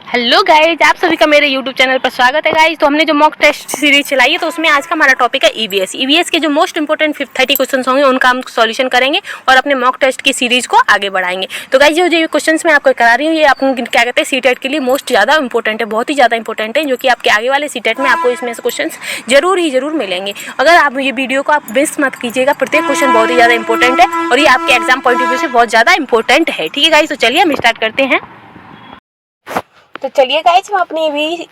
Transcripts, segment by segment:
Hello guys, आप सभी का मेरे यूट्यूब चैनल पर स्वागत है गाइज। तो हमने जो मॉक टेस्ट सीरीज चलाई है तो उसमें आज का हमारा टॉपिक है ईवीएस। ईवीएस के जो मोस्ट इंपोर्टेंट 30 क्वेश्चन होंगे उनका हम सॉल्यूशन करेंगे और अपने मॉक टेस्ट की सीरीज को आगे बढ़ाएंगे। तो गाइज जो क्वेश्चन मैं आपको करा रही हूँ ये आपको क्या कहते हैं सीटेट के लिए मोस्ट ज़्यादा इंपॉर्टेंट है, बहुत ही ज़्यादा इंपॉर्टेंट है, जो कि आपके आगे वाले सीटेट में आपको इसमें से क्वेश्चन जरूर मिलेंगे। अगर आप ये वीडियो को आप मिस मत कीजिएगा, प्रत्येक क्वेश्चन बहुत ही ज़्यादा इंपॉर्टेंट है और ये आपके एग्जाम पॉइंट ऑफ व्यू से बहुत ज़्यादा इंपॉर्टेंट है। ठीक है गाइज, तो चलिए हम स्टार्ट करते हैं। तो चलिए गाइस हम अपनी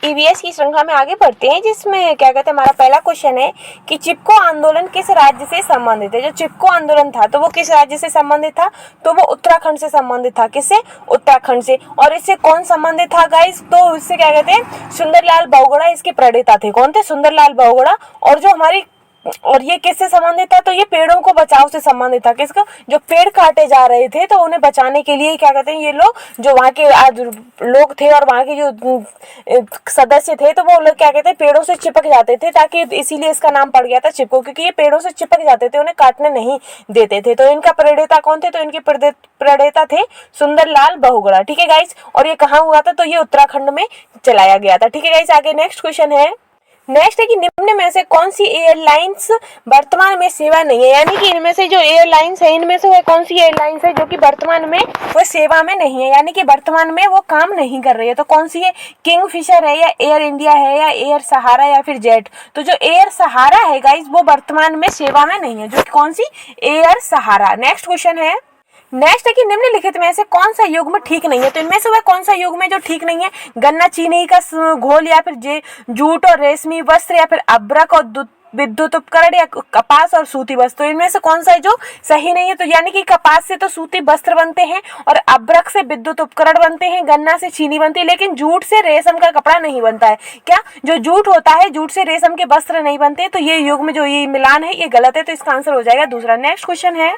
ईवीएस की श्रृंखला में आगे बढ़ते हैं, जिसमें क्या कहते हैं हमारा पहला क्वेश्चन है कि चिपको आंदोलन किस राज्य से संबंधित है। जो चिपको आंदोलन था तो वो किस राज्य से संबंधित था, तो वो उत्तराखंड से संबंधित था। किससे? उत्तराखंड से। और इससे कौन संबंधित था गाइस, तो इससे क्या कहते हैं सुंदरलाल बहुगुणा इसके प्रणेता थे। कौन थे? सुंदरलाल बहुगुणा। और ये किससे संबंधित था, तो ये पेड़ों को बचाव से संबंधित था। किसको? जो पेड़ काटे जा रहे थे तो उन्हें बचाने के लिए क्या कहते हैं ये लोग जो वहाँ के आज लोग थे और वहाँ के जो सदस्य थे तो वो लोग क्या कहते हैं पेड़ों से चिपक जाते थे, ताकि इसीलिए इसका नाम पड़ गया था चिपको, क्योंकि ये पेड़ों से चिपक जाते थे, उन्हें काटने नहीं देते थे। तो इनका प्रणेता कौन थे, तो इनके प्रणेता थे सुंदरलाल बहुगुणा। ठीक है गाइस, और ये कहाँ हुआ था, तो ये उत्तराखंड में चलाया गया था। ठीक है गाइस, आगे नेक्स्ट क्वेश्चन है। नेक्स्ट है कि निम्न में से कौन सी एयरलाइंस वर्तमान में सेवा नहीं है। यानी कि इनमें से जो एयरलाइंस है इनमें से वह कौन सी एयरलाइंस है जो कि वर्तमान में वो सेवा में नहीं है, यानी कि वर्तमान में वो काम नहीं कर रही है। तो कौन सी है? किंगफिशर है या एयर इंडिया है या एयर सहारा या फिर जेट। तो जो एयर सहारा है गाइस वो वर्तमान में सेवा में नहीं है, जो कौन सी? एयर सहारा। नेक्स्ट क्वेश्चन है। नेक्स्ट है कि निम्नलिखित में से कौन सा युग्म ठीक नहीं है। तो इनमें से वह कौन सा युग्म है जो ठीक नहीं है? गन्ना, चीनी का घोल या फिर जूट और रेशमी वस्त्र या फिर अब्रक और विद्युत उपकरण या कपास और सूती वस्त्र। तो इनमें से कौन सा है जो सही नहीं है? तो यानी कि कपास से तो सूती वस्त्र बनते हैं और अब्रक से विद्युत उपकरण बनते हैं, गन्ना से चीनी बनती है, लेकिन जूट से रेशम का कपड़ा नहीं बनता है। क्या? जो जूट होता है जूट से रेशम के वस्त्र नहीं बनते। तो ये युग्म जो ये मिलान है ये गलत है, तो इसका आंसर हो जाएगा दूसरा। नेक्स्ट क्वेश्चन है।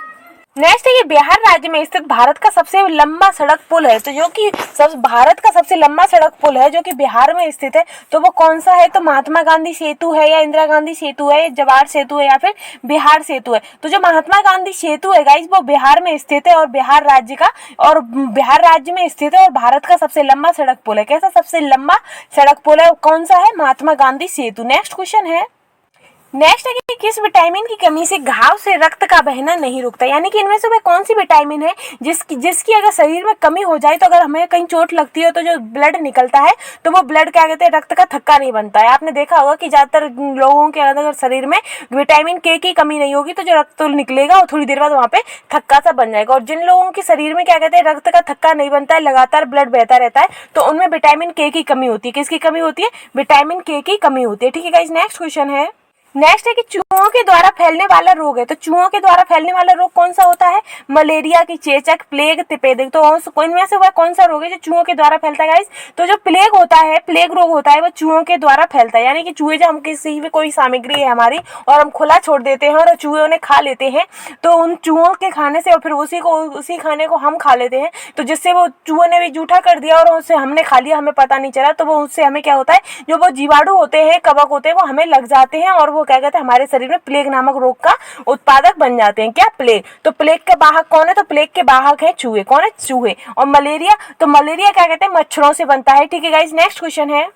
नेक्स्ट है कि बिहार राज्य में स्थित भारत का सबसे लंबा सड़क पुल है। तो जो कि भारत का सबसे लंबा सड़क पुल है जो कि बिहार में स्थित है, तो वो कौन सा है? तो महात्मा गांधी सेतु है या इंदिरा गांधी सेतु है, जवाहर सेतु है या फिर बिहार सेतु है। तो जो महात्मा गांधी सेतु है गाइस वो बिहार में स्थित है और बिहार राज्य में स्थित है और भारत का सबसे लंबा सड़क पुल है। कैसा सबसे लंबा सड़क पुल है? कौन सा है? महात्मा गांधी सेतु। नेक्स्ट क्वेश्चन है। नेक्स्ट है कि किस विटामिन की कमी से घाव से रक्त का बहना नहीं रुकता। यानी कि इनमें से वह कौन सी विटामिन है जिसकी अगर शरीर में कमी हो जाए तो अगर हमें कहीं चोट लगती है तो जो ब्लड निकलता है तो वो ब्लड क्या कहते हैं रक्त का थक्का नहीं बनता है। आपने देखा होगा कि ज्यादातर लोगों के अगर शरीर में विटामिन के की कमी नहीं होगी तो जो रक्त निकलेगा वो थोड़ी देर बाद वहाँ पे थक्का सा बन जाएगा। और जिन लोगों के शरीर में क्या कहते हैं रक्त का थक्का नहीं बनता है, लगातार ब्लड बहता रहता है, तो उनमें विटामिन के की कमी होती है। किसकी कमी होती है? विटामिन के की कमी होती है। ठीक है गाइस, नेक्स्ट क्वेश्चन है। नेक्स्ट है कि चूहों के द्वारा फैलने वाला रोग है। तो चूहों के द्वारा फैलने वाला रोग कौन सा होता है? मलेरिया की चेचक, प्लेग, तिपेदिक। तो इनमें से वह कौन सा रोग है जो चूहों के द्वारा फैलता है गाइस? तो जो प्लेग होता है, प्लेग रोग होता है, वो चूहों के द्वारा फैलता है। यानी कि चूहे जो हम किसी भी कोई सामग्री है हमारी और हम खुला छोड़ देते हैं और चूहे उन्हें खा लेते हैं, तो उन चूहों के खाने से और फिर उसी खाने को हम खा लेते हैं, तो जिससे वो चूहों ने भी जूठा कर दिया और उससे हमने खा लिया, हमें पता नहीं चला, तो वो उससे हमें क्या होता है जो वो जीवाणु होते हैं, कवक होते हैं, वो हमें लग जाते हैं और वो क्या कहते हैं हमारे शरीर में प्लेग नामक रोग का उत्पादक बन जाते हैं। क्या? प्लेग। तो प्लेग के वाहक कौन है? तो प्लेग के वाहक है चूहे। कौन है? चूहे। और मलेरिया, तो मलेरिया क्या कहते हैं मच्छरों से बनता है। ठीक है गाइस, नेक्स्ट क्वेश्चन है।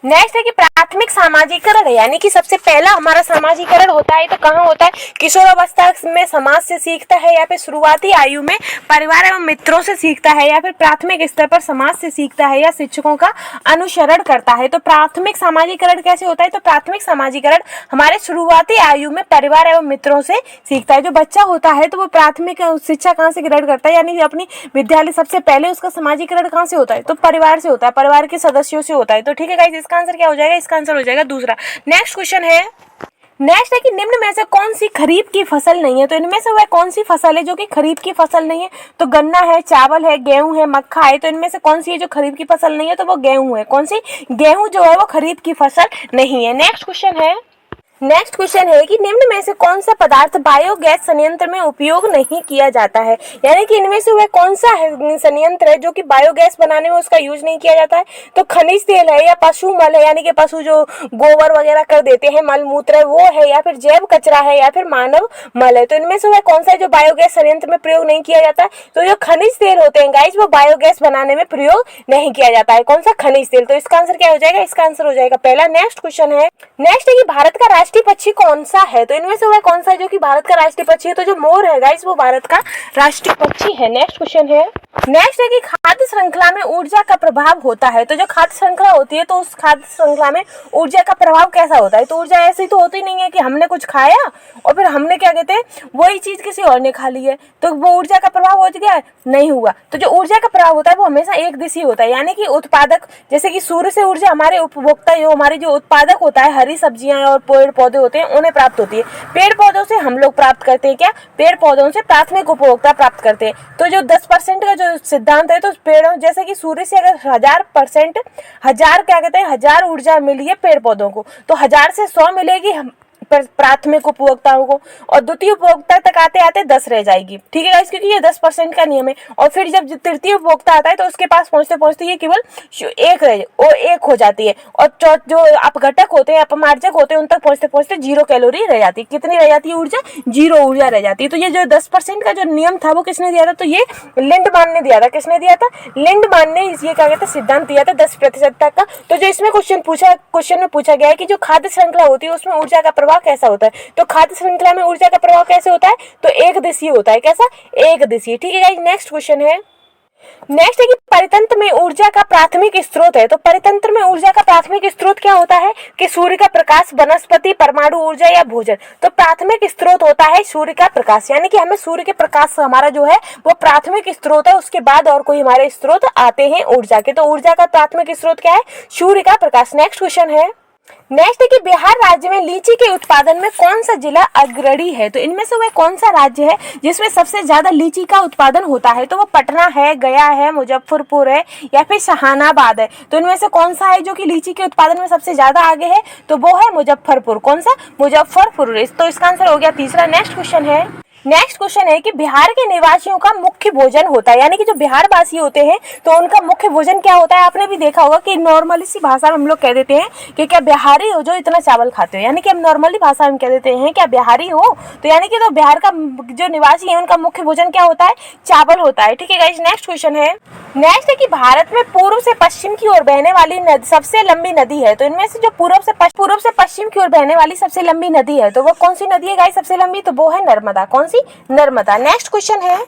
नेक्स्ट है कि प्राथमिक सामाजिकरण है। यानी कि सबसे पहला हमारा सामाजिकरण होता है तो कहाँ होता है? किशोरावस्था में समाज से सीखता है या फिर शुरुआती आयु में परिवार एवं मित्रों से सीखता है या फिर प्राथमिक स्तर पर समाज से सीखता है या शिक्षकों का अनुसरण करता है। तो प्राथमिक सामाजिकरण कैसे होता है? तो प्राथमिक सामाजिकरण हमारे शुरुआती आयु में परिवार एवं मित्रों से सीखता है। जो बच्चा होता है तो वो प्राथमिक शिक्षा कहाँ से ग्रहण करता है, यानी अपनी विद्यालय सबसे पहले उसका सामाजिकरण कहाँ से होता है? तो परिवार से होता है, परिवार के सदस्यों से होता है। तो ठीक है गाइस, इसका आंसर क्या हो जाएगा? इसका आंसर हो जाएगा दूसरा। नेक्स्ट क्वेश्चन है। नेक्स्ट है कि निम्न में से कौन सी खरीफ की फसल नहीं है। तो इनमें से वह कौन सी फसल है जो कि खरीफ की फसल नहीं है? तो गन्ना है, चावल है, गेहूं है, मक्का है। तो इनमें से कौन सी है जो खरीफ की फसल नहीं है? तो वो गेहूं है। कौन सी? गेहूं जो है वो खरीफ की फसल नहीं है। नेक्स्ट क्वेश्चन है। नेक्स्ट क्वेश्चन है कि निम्न में से कौन सा पदार्थ बायोगैस संयंत्र में उपयोग नहीं किया जाता है, यानी कि इनमें से वह कौन सा संयंत्र है जो कि बायोगैस बनाने में उसका यूज नहीं किया जाता है। तो खनिज तेल है, या पशु मल है, यानी कि पशु जो गोबर वगैरह कर देते हैं, मल मूत्र है वो है, या फिर जैव कचरा है, या फिर मानव मल है। तो इनमें से वह कौन सा है जो बायोगैस संयंत्र में प्रयोग नहीं किया जाता है। तो जो खनिज तेल होते हैं गाइस वो बायोगैस बनाने में प्रयोग नहीं किया जाता है। कौन सा? खनिज तेल। तो इसका आंसर क्या हो जाएगा? इसका आंसर हो जाएगा पहला। नेक्स्ट क्वेश्चन है कि भारत का राष्ट्रीय पक्षी कौन सा है। तो इनमें से वह कौन सा है जो कि भारत का राष्ट्रीय पक्षी है। तो जो मोर है गाइस वो भारत का राष्ट्रीय पक्षी है। नेक्स्ट क्वेश्चन है कि खाद्य श्रृंखला में ऊर्जा का प्रभाव होता है। तो जो खाद्य श्रृंखला होती है तो उस खाद्य श्रृंखला में ऊर्जा का प्रभाव कैसा होता है। तो ऊर्जा ऐसी तो होती नहीं है कि हमने कुछ खाया और फिर हमने क्या कहते हैं वही चीज किसी और ने खा ली है तो वो ऊर्जा का प्रभाव हो गया, नहीं हुआ। तो जो ऊर्जा का प्रभाव होता है वो हमेशा एक दिशी होता है, यानी कि उत्पादक, जैसे कि सूर्य से ऊर्जा हमारे उपभोक्ता जो हमारे जो उत्पादक होता है, हरी सब्जियां और पेड़ पौधे होते हैं उन्हें प्राप्त होती है। पेड़ पौधों से हम लोग प्राप्त करते हैं क्या? पेड़ पौधों से प्राथमिक उपभोक्ता प्राप्त करते हैं। तो जो 10% का जो सिद्धांत है तो पेड़ों, जैसे कि सूर्य से अगर 1000 ऊर्जा मिली है पेड़ पौधों को तो 1000 से 100 मिलेगी प्राथमिक उपभोक्ताओं को और द्वितीय उपभोक्ता तक आते आते 10 रह जाएगी। ठीक है गाइस, क्योंकि ये 10% का नियम है। और फिर जब तृतीय उपभोक्ता आता है तो उसके पास पहुंचते पहुंचते ये केवल एक हो जाती है और जो अपघटक होते हैं, अपमार्जक होते हैं, उन तक पहुंचते पहुंचते 0 कैलोरी रह जाती है। कितनी रह जाती है ऊर्जा? 0 ऊर्जा रह जाती है। तो ये जो 10% का जो नियम था वो किसने दिया था? तो ये लिंडमान ने दिया था। किसने दिया था? लिंडमान ने ये क्या कहते हैं सिद्धांत दिया था 10% तक का। तो जो इसमें क्वेश्चन में पूछा गया है कि जो खाद्य श्रृंखला होती है उसमें ऊर्जा का प्रभाव कैसा होता है। तो खाद्य श्रृंखला में ऊर्जा का प्रभाव कैसे होता है? तो एक दिशीय होता है। कैसा? एक दिशीय। ठीक है गाइस, नेक्स्ट क्वेश्चन है कि परितंत्र में ऊर्जा का प्राथमिक स्रोत है। तो परितंत्र में ऊर्जा का प्राथमिक स्रोत क्या होता है? कि सूर्य का प्रकाश, वनस्पति, परमाणु ऊर्जा या भोजन। तो प्राथमिक स्रोत होता है सूर्य का प्रकाश, यानी कि हमें सूर्य के प्रकाश हमारा जो है वो प्राथमिक स्रोत है। उसके बाद और कोई हमारे स्रोत आते हैं ऊर्जा के। तो ऊर्जा का प्राथमिक स्रोत क्या है? सूर्य का प्रकाश। नेक्स्ट क्वेश्चन है कि बिहार राज्य में लीची के उत्पादन में कौन सा जिला अग्रणी है। तो इनमें से वह कौन सा राज्य है जिसमें सबसे ज्यादा लीची का उत्पादन होता है। तो वो पटना है, गया है, मुजफ्फरपुर है या फिर जहानाबाद है। तो इनमें से कौन सा है जो कि लीची के उत्पादन में सबसे ज्यादा आगे है? तो वो है मुजफ्फरपुर। कौन सा? मुजफ्फरपुर। तो इसका आंसर हो गया तीसरा। नेक्स्ट क्वेश्चन है कि बिहार के निवासियों का मुख्य भोजन होता है, यानी कि जो बिहार वासी होते हैं तो उनका मुख्य भोजन क्या होता है। आपने भी देखा होगा कि नॉर्मली सी भाषा में हम लोग कह देते हैं कि क्या बिहारी हो जो इतना चावल खाते हो, यानी कि हम नॉर्मली भाषा में कह देते हैं क्या बिहारी हो। तो यानी कि तो बिहार का जो निवासी है उनका मुख्य भोजन क्या होता है? चावल होता है। ठीक है गाइस, नेक्स्ट क्वेश्चन है कि भारत में पूर्व से पश्चिम की ओर बहने वाली सबसे लंबी नदी है। तो इनमें से जो पूर्व से पश्चिम की ओर बहने वाली सबसे लंबी नदी है तो वो कौन सी नदी है गाइस सबसे लंबी? तो वो है नर्मदा। कौन सी? नर्मदा। नेक्स्ट क्वेश्चन है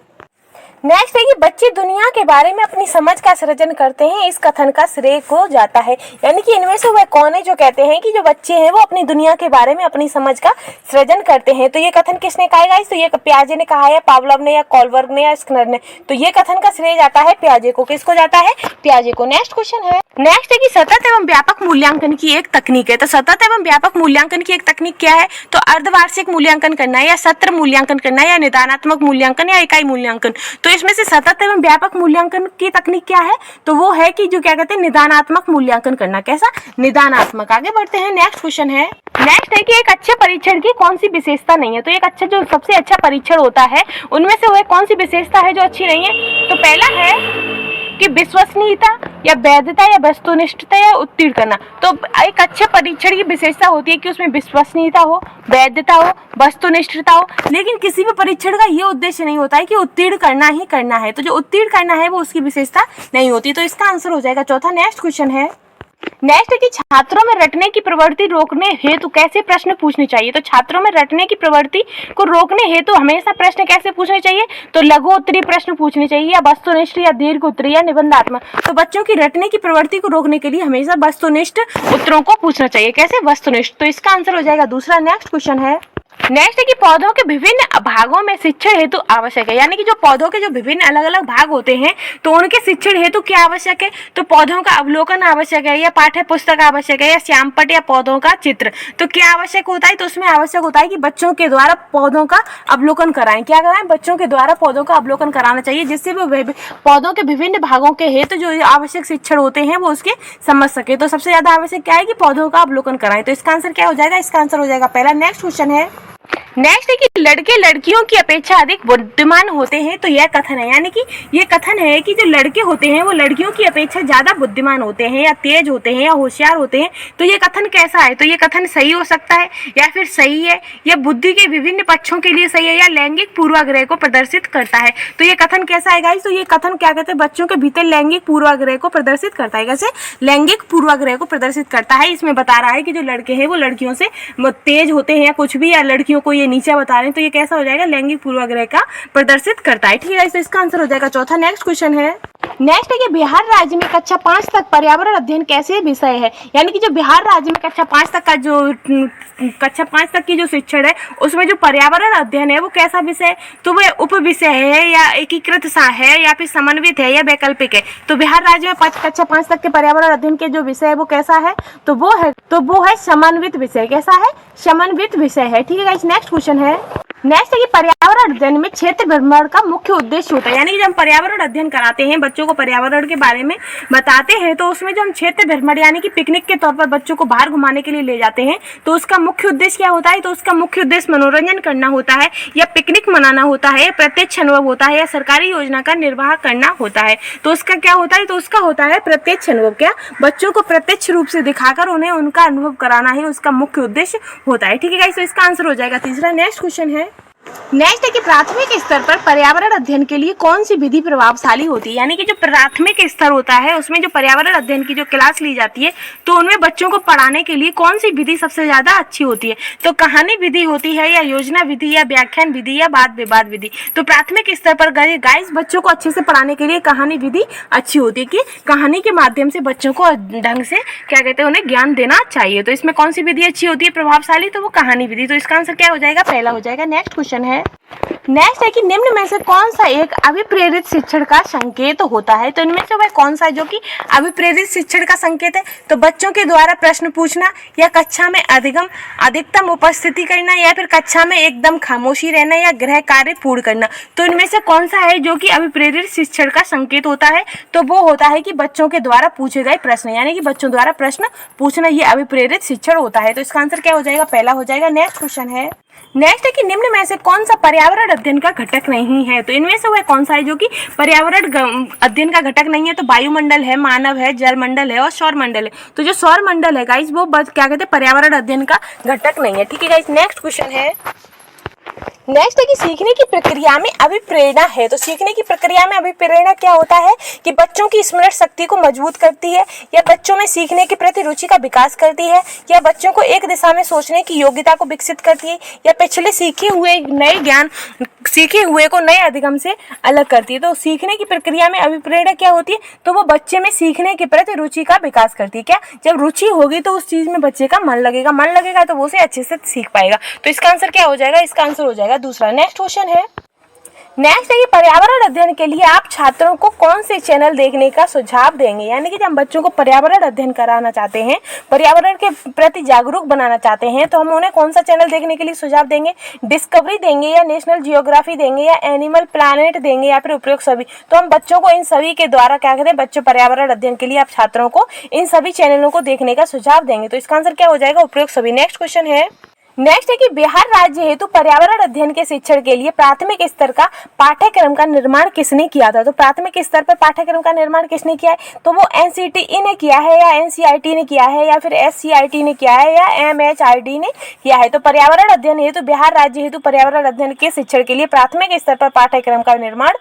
कि बच्चे दुनिया के बारे में अपनी समझ का सृजन करते हैं, इस कथन का श्रेय को जाता है। यानी कि इनमें से वह कौन है जो कहते हैं कि जो बच्चे हैं वो अपनी दुनिया के बारे में अपनी समझ का सृजन करते हैं। तो ये कथन किसने कहा है गाइस? तो ये पियाजे ने कहा है, पावलोव ने, या कोलबर्ग ने, या स्किनर ने। तो ये कथन का श्रेय जाता है पियाजे को। किसको जाता है? पियाजे को। नेक्स्ट क्वेश्चन है कि सतत एवं व्यापक मूल्यांकन की एक तकनीक है। तो सतत एवं व्यापक मूल्यांकन की एक तकनीक क्या है? तो अर्धवार्षिक मूल्यांकन करना है, या सत्र मूल्यांकन करना है, या निदानात्मक मूल्यांकन, या इकाई मूल्यांकन। तो इसमें से सतत एवं व्यापक मूल्यांकन की तकनीक क्या है? तो वो है कि जो क्या कहते हैं निदानात्मक मूल्यांकन करना। कैसा? निदानात्मक। आगे बढ़ते हैं। नेक्स्ट क्वेश्चन है कि एक अच्छे परीक्षण की कौन सी विशेषता नहीं है। तो एक अच्छा जो सबसे अच्छा परीक्षण होता है उनमें से वह कौन सी विशेषता है जो अच्छी नहीं है? तो पहला है कि विश्वसनीयता, या वैधता, या वस्तुनिष्ठता, या उत्तीर्ण करना। तो एक अच्छे परीक्षण की विशेषता होती है कि उसमें विश्वसनीयता हो, वैधता हो, वस्तुनिष्ठता हो, लेकिन किसी भी परीक्षण का ये उद्देश्य नहीं होता है कि उत्तीर्ण करना ही करना है। तो जो उत्तीर्ण करना है वो उसकी विशेषता नहीं होती। तो इसका आंसर हो जाएगा चौथा। नेक्स्ट क्वेश्चन है कि छात्रों में रटने की प्रवृत्ति रोकने हेतु कैसे प्रश्न पूछने चाहिए। तो छात्रों में रटने की प्रवृत्ति को रोकने हेतु हमेशा प्रश्न कैसे पूछने चाहिए? तो लघु उत्तरीय प्रश्न पूछने चाहिए, या वस्तुनिष्ठ, या दीर्घ उत्तरीय, या निबंधात्मक। तो बच्चों की रटने की प्रवृत्ति को रोकने के लिए हमेशा वस्तुनिष्ठ उत्तरों को पूछना चाहिए। कैसे? वस्तुनिष्ठ। तो इसका आंसर हो जाएगा दूसरा। नेक्स्ट क्वेश्चन है नेक्स्ट है कि पौधों के विभिन्न भागों में शिक्षण हेतु आवश्यक है, यानी कि जो पौधों के जो विभिन्न अलग अलग भाग होते हैं तो उनके शिक्षण हेतु क्या आवश्यक है, तो पौधों का अवलोकन आवश्यक है, या पाठ्य पुस्तक आवश्यक है, या श्यामपट्ट या पौधों का चित्र। तो क्या आवश्यक होता है, तो उसमें आवश्यक होता है कि बच्चों के द्वारा पौधों का अवलोकन कराएं। क्या कराएं, बच्चों के द्वारा पौधों का अवलोकन कराना चाहिए, जिससे वो पौधों के विभिन्न भागों के हेतु जो आवश्यक शिक्षण होते हैं वो उसके समझ सके। तो सबसे ज्यादा आवश्यक क्या है कि पौधों का अवलोकन कराएं। तो इसका आंसर क्या हो जाएगा, इसका आंसर हो जाएगा पहला। नेक्स्ट क्वेश्चन है, नेक्स्ट है कि लड़के लड़कियों की अपेक्षा अधिक बुद्धिमान होते हैं। तो यह कथन है, यानी कि ये कथन है कि जो लड़के होते हैं वो लड़कियों की अपेक्षा ज्यादा बुद्धिमान होते हैं, या तेज होते हैं, या होशियार होते हैं। तो ये कथन कैसा है, तो ये कथन सही हो सकता है, या फिर सही है, या बुद्धि के विभिन्न पक्षों के लिए सही है, या लैंगिक पूर्वाग्रह को प्रदर्शित करता है। तो ये कथन कैसा है गाइस, तो ये कथन क्या कहते हैं, बच्चों के भीतर लैंगिक पूर्वाग्रह को प्रदर्शित करता है। कैसे, लैंगिक पूर्वाग्रह को प्रदर्शित करता है। इसमें बता रहा है कि जो लड़के हैं वो लड़कियों से तेज होते हैं या कुछ भी, या लड़कियों को ये नीचा बता रहे हैं। तो ये कैसा हो जाएगा, लैंगिक पूर्वाग्रह का प्रदर्शित करता है। ठीक है, तो इसका आंसर हो जाएगा चौथा। नेक्स्ट क्वेश्चन है, नेक्स्ट है कि बिहार राज्य में कक्षा 5 तक पर्यावरण अध्ययन कैसे विषय है, यानी कि जो बिहार राज्य में कक्षा 5 तक का जो कक्षा 5 तक की जो शिक्षण है उसमें जो पर्यावरण अध्ययन है वो कैसा विषय है, तो वह उप विषय है, या एकीकृत सा है, या फिर समन्वित है, या वैकल्पिक है। तो बिहार राज्य में कक्षा 5 तक के पर्यावरण अध्ययन के जो विषय है वो कैसा है, तो वो है समन्वित विषय। कैसा है, समन्वित विषय है। ठीक है गाइस, नेक्स्ट क्वेश्चन है, नेक्स्ट है कि पर्यावरण अध्ययन में क्षेत्र भ्रमण का मुख्य उद्देश्य होता है, यानी कि जब हम पर्यावरण अध्ययन कराते हैं, बच्चों को पर्यावरण के बारे में बताते हैं, तो उसमें जो हम क्षेत्र भ्रमण यानी कि पिकनिक के तौर पर बच्चों को बाहर घुमाने के लिए ले जाते हैं, तो उसका मुख्य उद्देश्य क्या होता है, तो उसका मुख्य उद्देश्य मनोरंजन करना होता है, या पिकनिक मनाना होता है, प्रत्यक्ष अनुभव होता है, या सरकारी योजना का निर्वाह करना होता है। तो उसका क्या होता है, तो उसका होता है प्रत्यक्ष अनुभव। क्या, बच्चों को प्रत्यक्ष रूप से दिखाकर उन्हें उनका अनुभव कराना ही उसका मुख्य उद्देश्य होता है। ठीक है गाइस, तो इसका आंसर हो जाएगा तीसरा। नेक्स्ट क्वेश्चन है, नेक्स्ट है कि प्राथमिक स्तर पर पर्यावरण अध्ययन के लिए कौन सी विधि प्रभावशाली होती है, यानी कि जो प्राथमिक स्तर होता है उसमें जो पर्यावरण अध्ययन की जो क्लास ली जाती है तो उनमें बच्चों को पढ़ाने के लिए कौन सी विधि सबसे ज्यादा अच्छी होती है, तो कहानी विधि होती है, या योजना विधि, या व्याख्यान विधि, या वाद विवाद विधि। तो प्राथमिक स्तर पर गाइस बच्चों को अच्छे से पढ़ाने के लिए कहानी विधि अच्छी होती है, कि कहानी के माध्यम से बच्चों को ढंग से क्या कहते हैं उन्हें ज्ञान देना चाहिए। तो इसमें कौन सी विधि अच्छी होती है प्रभावशाली, तो वो कहानी विधि। तो इसका आंसर क्या हो जाएगा, पहला हो जाएगा। नेक्स्ट क्वेश्चन है, नेक्स्ट है कि निम्न में से कौन सा एक अभिप्रेरित शिक्षण का संकेत होता है, तो इनमें से वह कौन सा है जो कि अभिप्रेरित शिक्षण का संकेत है, तो बच्चों के द्वारा प्रश्न पूछना, या कक्षा में अधिकतम उपस्थिति करना, या फिर कक्षा में एकदम खामोशी रहना, या गृह कार्य पूर्ण करना। तो इनमें से कौन सा है जो कि अभिप्रेरित शिक्षण का संकेत होता है, तो वो होता है कि बच्चों के द्वारा पूछे गए प्रश्न, यानी कि बच्चों द्वारा प्रश्न पूछना, ये अभिप्रेरित शिक्षण होता है। तो इसका आंसर क्या हो जाएगा, पहला हो जाएगा। नेक्स्ट क्वेश्चन है, नेक्स्ट है कि निम्न में से कौन सा पर्यावरण अध्ययन का घटक नहीं है, तो इनमें से वह कौन सा है जो कि पर्यावरण अध्ययन का घटक नहीं है, तो वायुमंडल है, मानव है, जलमंडल है, और सौर मंडल है। तो जो सौर मंडल है गाइस वो क्या कहते हैं पर्यावरण अध्ययन का घटक नहीं है। ठीक है गाइस, नेक्स्ट क्वेश्चन है, नेक्स्ट है कि सीखने की प्रक्रिया में अभिप्रेरणा है, तो सीखने की प्रक्रिया में अभिप्रेरणा क्या होता है कि बच्चों की स्मरण शक्ति को मजबूत करती है, या बच्चों में सीखने के प्रति रुचि का विकास करती है, या बच्चों को एक दिशा में सोचने की योग्यता को विकसित करती है, या पिछले सीखे हुए को नए अधिगम से अलग करती है। तो सीखने की प्रक्रिया में अभिप्रेरणा क्या होती है, तो वो बच्चे में सीखने के प्रति रुचि का विकास करती है। क्या, जब रुचि होगी तो उस चीज में बच्चे का मन लगेगा तो वो उसे अच्छे से सीख पाएगा। तो इसका आंसर क्या हो जाएगा, इसका आंसर हो जाएगा दूसरा। नेक्स्ट क्वेश्चन है, नेक्स्ट है कि पर्यावरण अध्ययन के लिए आप छात्रों को कौन से चैनल देखने का सुझाव देंगे, यानी कि जब हम बच्चों को पर्यावरण अध्ययन कराना चाहते हैं, पर्यावरण के प्रति जागरूक बनाना चाहते हैं, तो हम उन्हें कौन सा चैनल देखने के लिए सुझाव देंगे, डिस्कवरी देंगे, या नेशनल जियोग्राफी देंगे, या एनिमल प्लैनेट देंगे, या फिर उपयुक्त सभी। तो हम बच्चों को इन सभी के द्वारा क्या कहते हैं, बच्चों पर्यावरण अध्ययन के लिए आप छात्रों को इन सभी चैनलों को देखने का सुझाव देंगे। तो इसका आंसर क्या हो जाएगा, उपयुक्त सभी। नेक्स्ट क्वेश्चन है, नेक्स्ट है कि बिहार राज्य हेतु पर्यावरण अध्ययन के शिक्षण के लिए प्राथमिक स्तर का पाठ्यक्रम का निर्माण किसने किया था, तो प्राथमिक स्तर पर पाठ्यक्रम का निर्माण किसने किया है, तो वो एनसीटीई ने किया है, या एनसीईआरटी ने किया है, या फिर एससीईआरटी ने किया है, या एमएचआरडी ने किया है। तो पर्यावरण अध्ययन हेतु बिहार राज्य हेतु पर्यावरण अध्ययन के शिक्षण के लिए प्राथमिक स्तर पर पाठ्यक्रम का निर्माण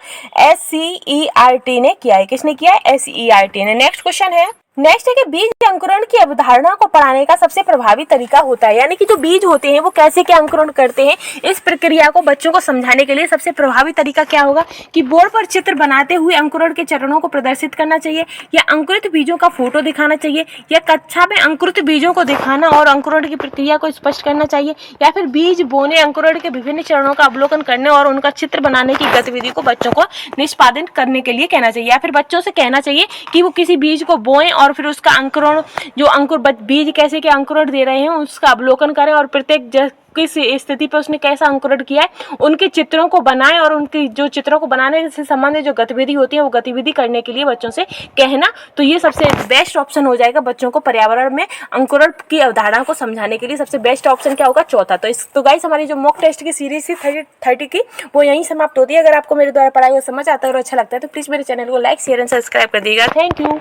एससीईआरटी ने किया है। किसने किया है, एससीईआरटी ने। नेक्स्ट क्वेश्चन है, नेक्स्ट है कि बीज अंकुरण की अवधारणा को पढ़ाने का सबसे प्रभावी तरीका होता है, यानी कि जो बीज होते हैं वो कैसे क्या अंकुरण करते हैं, इस प्रक्रिया को बच्चों को समझाने के लिए सबसे प्रभावी तरीका क्या होगा कि बोर्ड पर चित्र बनाते हुए अंकुरण के चरणों को प्रदर्शित करना चाहिए, या अंकुरित बीजों का फोटो दिखाना चाहिए, या कक्षा में अंकुरित बीजों को दिखाना और अंकुरण की प्रक्रिया को स्पष्ट करना चाहिए, या फिर बीज बोने अंकुरण के विभिन्न चरणों का अवलोकन करने और उनका चित्र बनाने की गतिविधि को बच्चों को निष्पादित करने के लिए कहना चाहिए, या फिर बच्चों से कहना चाहिए कि वो किसी बीज को बोएं और फिर उसका अंकुरण जो बीज कैसे के अंकुरण दे रहे हैं उसका अवलोकन करें और प्रत्येक किस स्थिति पर उसने कैसा अंकुरण किया है उनके चित्रों को बनाएं और उनके जो चित्रों को बनाने से संबंधित जो गतिविधि होती है वो गतिविधि करने के लिए बच्चों से कहना। तो ये सबसे बेस्ट ऑप्शन हो जाएगा बच्चों को पर्यावरण में अंकुरण की अवधारणा को समझाने के लिए। सबसे बेस्ट ऑप्शन क्या होगा? चौथा। तो गाइस हमारी जो मॉक टेस्ट की सीरीज थी 30 की वो यहीं समाप्त होती है। अगर आपको मेरे द्वारा पढ़ाई हुआ समझ आता है और अच्छा लगता है तो प्लीज़ मेरे चैनल को लाइक शेयर एंड सब्सक्राइब कर दीजिएगा। Thank you.